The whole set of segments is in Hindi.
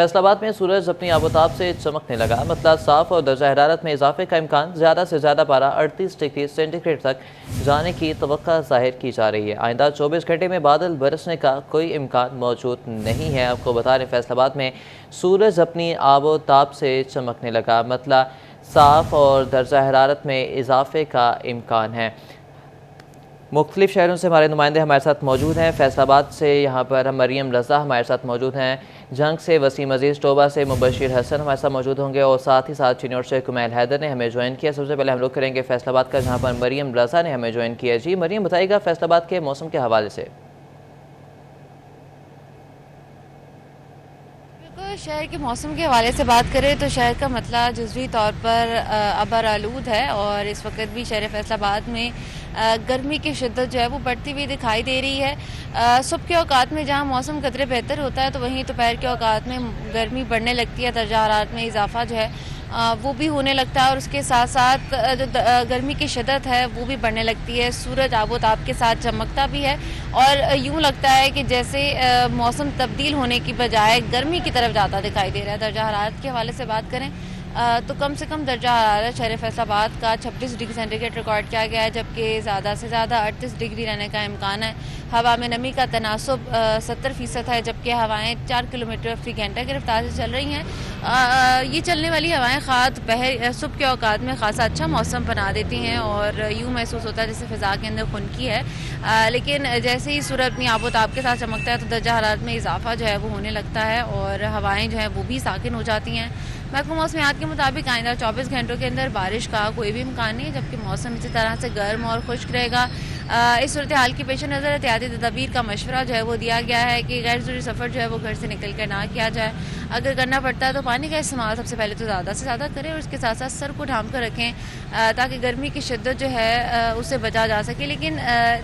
फैसलाबाद में सूरज अपनी आबोताब से चमकने लगा, मतलब साफ और दर्जा हरारत में इजाफे का इम्कान। ज़्यादा से ज़्यादा पारा 38 डिग्री सेंटीग्रेड तक जाने की तवक्का जाहिर की जा रही है। आइंदा 24 घंटे में बादल बरसने का कोई इम्कान मौजूद नहीं है। आपको बता दें, फैसलाबाद में सूरज अपनी आबोताब से चमकने लगा, मतलब साफ और दर्जा हरारत में इजाफे का इम्कान है। मुख्तलिफ शहरों से हमारे नुमाइंदे हमारे साथ मौजूद हैं। फैसलाबाद से यहाँ पर हम मरीम रज़ा हमारे साथ मौजूद हैं, जंग से वसीम अजीज़, टोबा से मुबशिर हसन हमारे साथ मौजूद होंगे और साथ ही साथ चिन्नौर से कुमैल हैदर ने हमें ज्वाइन किया। सबसे पहले हम लोग करेंगे फैसलाबाद का, जहाँ पर मरीम रज़ा ने हमें ज्वाइन किया। जी मरीम, बताइएगा फैसलाबाद के मौसम के हवाले से। शहर के मौसम के हवाले से बात करें तो शहर का मतला जुज़वी तौर पर अबर आलूद है और इस वक्त भी शहर फैसलाबाद में गर्मी की शिद्दत जो है वो बढ़ती हुई दिखाई दे रही है। सुबह के औकात में जहाँ मौसम कदरे बेहतर होता है तो वहीं दोपहर के औकात में गर्मी बढ़ने लगती है, दर्जा हरारत में इजाफा जो है वो भी होने लगता है और उसके साथ साथ जो गर्मी की शिद्दत है वो भी बढ़ने लगती है। सूरज आबोताब के साथ चमकता भी है और यूँ लगता है कि जैसे मौसम तब्दील होने की बजाय गर्मी की तरफ ज़्यादा दिखाई दे रहा है। दर्जा हरारत के हवाले से बात करें तो कम से कम दर्जा हरारत शहर फैसलाबाद का 26 डिग्री सेंटीग्रेड रिकॉर्ड किया गया है, जबकि ज़्यादा से ज़्यादा 38 डिग्री रहने का इम्कान है। हवा में नमी का तनासुब 70% है, जबकि हवाएं 4 किलोमीटर फी घंटा की रफ्तार से चल रही हैं। ये चलने वाली हवाएं खास सुबह के औकात में खासा अच्छा मौसम बना देती हैं और यूँ महसूस होता है जैसे फ़िज़ा के अंदर खुनकी है। लेकिन जैसे ही सूरज अपनी आबोताब के साथ चमकता है तो दर्जा हरारत में इजाफा जो है वो होने लगता है और हवाएं जो हैं वो भी साकिन हो जाती हैं। महकमा मौसमियात के मुताबिक आइंदा 24 घंटों के अंदर बारिश का कोई भी इम्कान नहीं है, जबकि मौसम इसी तरह से गर्म और खुश्क रहेगा। इस सूरत हाल के पेश नज़र एहतियाती तदाबीर का मशवरा जो है वो दिया गया है कि गैर ज़रूरी सफ़र जो है वो घर से निकल कर ना किया जाए। अगर करना पड़ता है तो पानी का इस्तेमाल सबसे पहले तो ज़्यादा से ज़्यादा करें और उसके साथ साथ सर को ढांप कर रखें ताकि गर्मी की शिद्दत जो है उससे बचा जा सके। लेकिन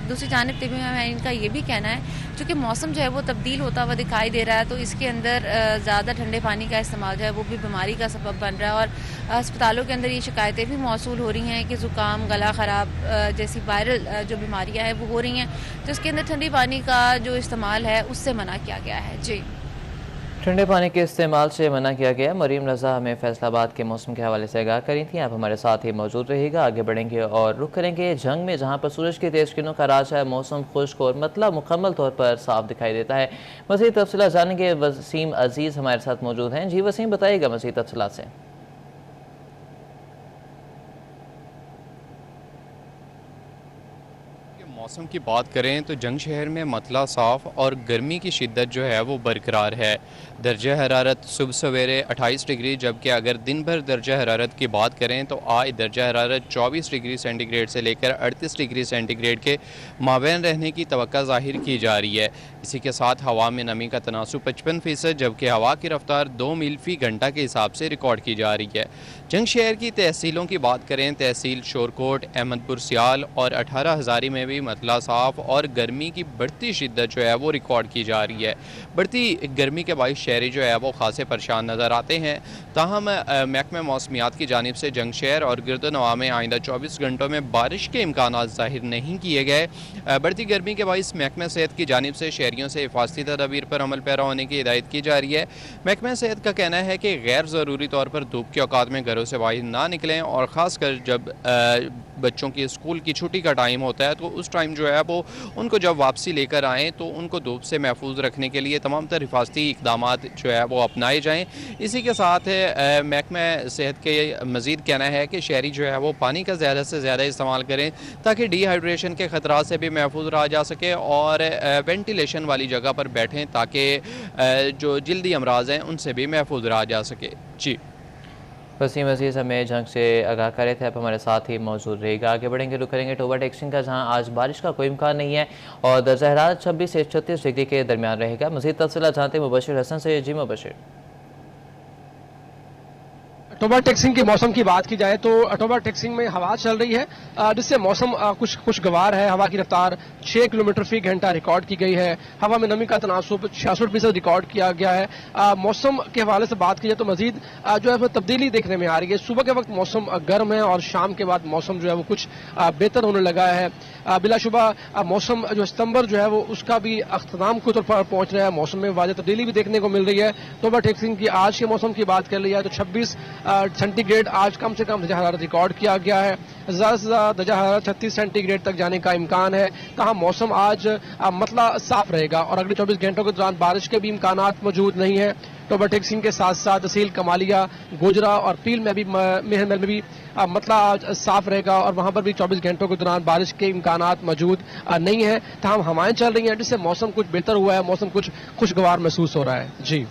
दूसरी जानिब तभी में इनका ये भी कहना है चूँकि मौसम जो है वो तब्दील होता हुआ दिखाई दे रहा है तो इसके अंदर ज़्यादा ठंडे पानी का इस्तेमाल जो है वो भी बीमारी का सबब बन रहा है और अस्पतालों के अंदर ये शिकायतें भी मौसूल हो रही हैं कि ज़ुकाम, गला ख़राब जैसी वायरल जो बीमारियां हैं वो हो रही हैं, तो इसके अंदर ठंडे पानी का जो इस्तेमाल है उससे मना किया गया है। जी, ठंडे पानी के इस्तेमाल से मना किया गया। मरीम रज़ा हमें फैसलाबाद के मौसम के हवाले से आगाह करी थी। आप हमारे साथ ही मौजूद रहिएगा। आगे बढ़ेंगे और रुख करेंगे जंग में, जहाँ पर सूरज की तेज़ किरणों का राज है। मौसम खुश्क और मतलब मुकम्मल तौर पर साफ दिखाई देता है। मज़ीद तफसीलात जानेंगे, वसीम अजीज़ हमारे साथ मौजूद हैं। जी वसीम, बताइएगा मज़ीद तफसीलात से। मौसम की बात करें तो जंग शहर में मतला साफ और गर्मी की शिद्दत जो है वो बरकरार है। दर्जा हरारत सुबह सवेरे 28 डिग्री, जबकि अगर दिन भर दर्जा हरारत की बात करें तो आज दर्जा हरारत 24 डिग्री सेंटीग्रेड से लेकर 38 डिग्री सेंटीग्रेड के माबैन रहने की तवक्का ज़ाहिर की जा रही है। इसी के साथ हवा में नमी का तनासुब 55%, जबकि हवा की रफ्तार 2 मील फी घंटा के हिसाब से रिकॉर्ड की जा रही है। जंग शहर की तहसीलों की बात करें, तहसील शोरकोट, अहमदपुर सियाल और 18 हज़ारी में भी मतला साफ और गर्मी की बढ़ती शिद्दत जो है वो रिकॉर्ड की जा रही है। बढ़ती गर्मी के बाइस शहरी जो है वो खासे परेशान नज़र आते हैं। ताहम महकमा मौसमियात की जानिब से जंग शहर और गिरदनवा में आइंदा 24 घंटों में बारिश के इम्कान ज़ाहिर नहीं किए गए। बढ़ती गर्मी के बाइस महकमा सेहत की जानिब से शहरियों से हिफाजती तदाबीर पर अमल पैरा होने की हिदायत की जा रही है। महकमा सेहत का कहना है कि गैर ज़रूरी तौर पर धूप के औकात में घरों से बाहर ना निकलें और ख़ासकर जब बच्चों की स्कूल की छुट्टी का टाइम होता है तो उस टाइम जो है वो उनको जब वापसी लेकर आएँ तो उनको धूप से महफूज रखने के लिए तमाम तर हिफाजती इकदाम जो है वो अपनाए जाएँ। इसी के साथ महकमा सेहत के मज़ीद कहना है कि शहरी जो है वो पानी का ज़्यादा से ज़्यादा इस्तेमाल करें ताकि डिहाइड्रेशन के ख़तरात से भी महफूज रहा जा सके और वेंटिलेशन वाली जगह पर बैठें ताकि जो जल्दी अमराज हैं उनसे भी महफूज रहा जा सके। जी, वसीम अजीज़ हमें जंग से आगाह करे थे। आप हमारे साथ ही मौजूद रहेगा। आगे बढ़ेंगे, रुक करेंगे टोबा टेक्सिंग का, जहां आज बारिश का कोई इम्कान नहीं है और दर्जा हरारत 26 से 36 डिग्री के दरमियान रहेगा। मज़ीद तफसीलात जानते हैं मुबशिर हसन से। जी मुबशिर। अक्टूबर टेक्सिंग के मौसम की बात की जाए तो अक्टूबर टेक्सिंग में हवा चल रही है, जिससे मौसम कुछ खुशगवार है। हवा की रफ्तार 6 किलोमीटर फी घंटा रिकॉर्ड की गई है। हवा में नमी का तनासुब 66% रिकॉर्ड किया गया है। मौसम के हवाले से बात की जाए तो मजीद जो है वो तब्दीली देखने में आ रही है। सुबह के वक्त मौसम गर्म है और शाम के बाद मौसम जो है वो कुछ बेहतर होने लगा है। बिलाशुबा मौसम जो सितंबर जो है वो उसका भी अख्ताम की तरफ पहुंच रहा है। मौसम में वाज़ेह तब्दीली भी देखने को मिल रही है। अक्टूबर टेक्सिंग की आज के मौसम की बात कर लिया तो 26 सेंटीग्रेड आज कम से कम दर्जा हरारत रिकॉर्ड किया गया है। ज़्यादा से ज़्यादा दर्जा हरारत 36 सेंटीग्रेड तक जाने का इम्कान है। तहाँ मौसम आज मतला साफ रहेगा और अगले 24 घंटों के दौरान बारिश के भी इम्कान मौजूद नहीं है। अक्टूबर टेक्सिंग के साथ साथ तहसील कमालिया, गोजरा और पील में भी मेहर में भी मतला आज साफ रहेगा और वहां पर भी 24 घंटों के दौरान बारिश के इम्कान मौजूद नहीं है। तमाम हवाएं चल रही हैं जिससे मौसम कुछ बेहतर हुआ है, मौसम कुछ खुशगवार महसूस हो रहा है। जी,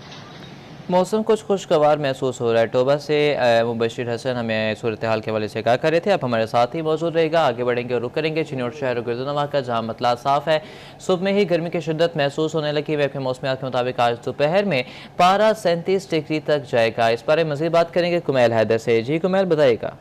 मौसम कुछ खुशगवार महसूस हो रहा है। टोबा से मुबशिर हसन हमें सूरत हाल के हवाले से क्या कर रहे थे। अब हमारे साथ ही मौजूद रहेगा। आगे बढ़ेंगे और रुक करेंगे चिन्नौर शहर गिरदोनवा का, जहाँ मतला साफ है। सुबह में ही गर्मी की शिद्दत महसूस होने लगी। महकमे मौसमियात के मुताबिक आज दोपहर में पारा 37 डिग्री तक जाएगा। इस बारे में मज़ीद बात करेंगे कुमैल हैदर से। जी कुमैल, बताइएगा।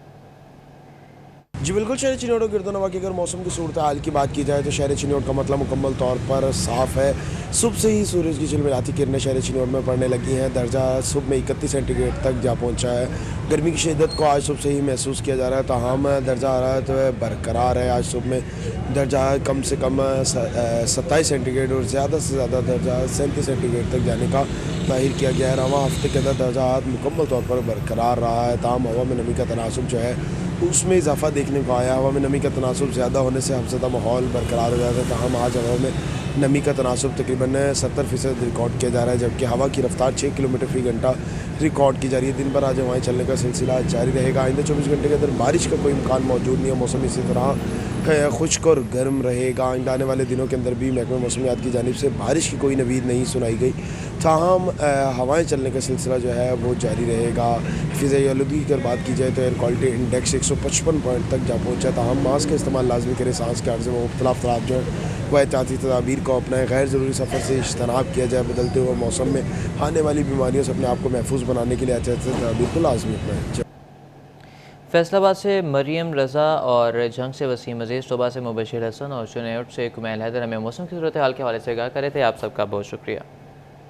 जी बिल्कुल, शहर चिन्नौर और गिरदोनवा की अगर मौसम की सूरत हाल की बात की जाए तो शहर चिन्नौर का मतलब मुकम्मल तौर पर साफ़ है। सुबह से ही सूरज की चिलमिलाती किरणें शहर चिन्नौर में पड़ने लगी हैं। दर्जा सुबह में 31 सेंटीग्रेड तक जा पहुंचा है। गर्मी की शिद्दत को आज सुबह से ही महसूस किया जा रहा है। ताहम दर्जा हरारत बरकरार है। आज सुबह में दर्जा कम से कम 27 सेंटीग्रेड और ज़्यादा से ज़्यादा दर्जा 37 सेंटीग्रेड तक जाने का जाहिर किया गया है। रवा हफ्ते के अंदर दर्जा मुकम्मल तौर पर बरकरार रहा है। ताहम हवा में नमी का तनासुब जो है उसमें इजाफा देखने को आया। हवा में नमी का तनासुब ज़्यादा होने से हमसदा माहौल बरकरार हो जाता है। ताहम आज हवा में नमी का तनासुब तकरीबन 70% रिकॉर्ड किया जा रहा है, जबकि हवा की रफ्तार 6 किलोमीटर फी घंटा रिकॉर्ड की जा रही है। दिन भर आज हवाएं चलने का सिलसिला जारी रहेगा। आइंदा 24 घंटे के अंदर बारिश का कोई इम्कान मौजूद नहीं है। मौसम इसी तरह खुश्क और गर्म रहेगा। आइंदा आने वाले दिनों के अंदर भी महकमे मौसमियात की जानिब से बारिश की कोई नवीद नहीं सुनाई गई। ताहम हवाएं चलने का सिलसिला जो है वो जारी रहेगा। फ़िज़ाई आलूदगी की अगर बात की जाए तो एयर क्वालिटी इंडेक्स 155 पॉइंट तक जा पहुँचा। ताहम मास्क का इस्तेमाल लाजमी करें। सांस के अर्ज़ में मुख्तलिफ अफराद जो है वह एहतियाती तदाबीर को अपनाएं। गैर ज़रूरी सफ़र से इज्तनाब किया जाए। बदलते हुए मौसम में आने वाली बीमारियों से अपने आप को महफूज बनाने के लिए एहतियाती तदाबीर को लाजमी अपनाएं। फैसलाबाद से मरियम रज़ा और जंग से वसीम अजीज़, टोबा से मुबशिर हसन और चिन्नौर से कुमैल हैदर हमें मौसम की सूरत हाल के हवाले से आगाह करे थे। आप सबका बहुत शुक्रिया।